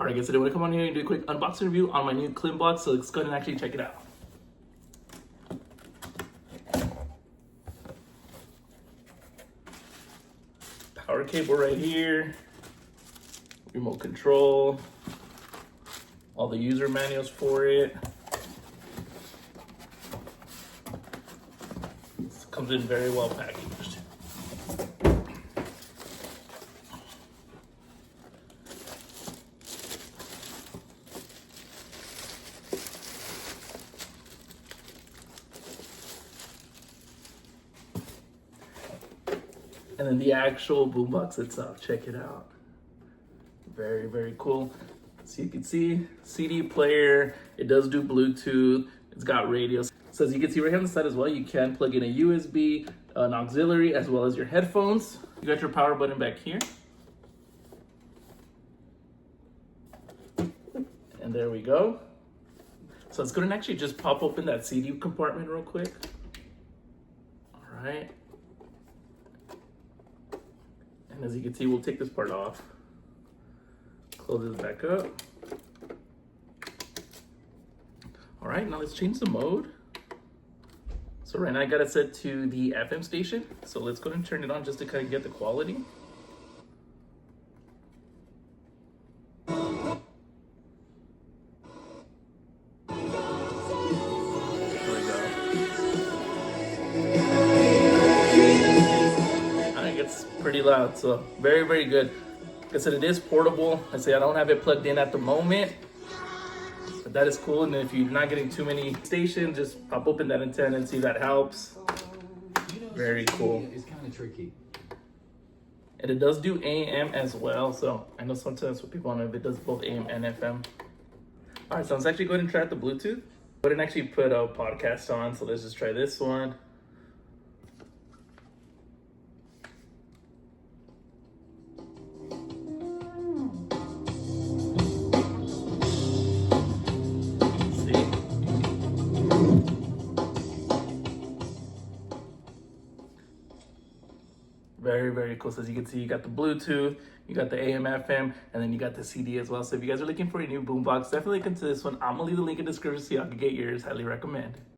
Alright guys, today I want to come on here and do a quick unboxing review on my new KLIM box, so let's go ahead and actually check it out. Power cable right here, remote control, all the user manuals for it. This comes in very well packaged. And then the actual boombox itself, check it out. Very, very cool. So you can see, CD player, it does do Bluetooth, it's got radio. So as you can see right here on the side as well, you can plug in a USB, an auxiliary, as well as your headphones. You got your power button back here. And there we go. So let's go and actually just pop open that CD compartment real quick. All right. And as you can see, we'll take this part off. Close this back up. All right, now let's change the mode. So right now I got it set to the FM station. So let's go ahead and turn it on just to kind of get the quality. It's pretty loud, so very, very good. Like I said, it is portable. I don't have it plugged in at the moment, but that is cool. And if you're not getting too many stations, just pop open that antenna and see if that helps. Very cool. It's kind of tricky. And it does do AM as well, so I know sometimes what people don't know if it does both AM and FM. All right, so let's actually go ahead and try out the Bluetooth. Go ahead and actually put a podcast on, so let's just try this one. Very, very cool. So as you can see, you got the Bluetooth, you got the AM, FM, and then you got the CD as well. So if you guys are looking for a new boombox, definitely come to this one. I'm gonna leave the link in the description so y'all can get yours. Highly recommend.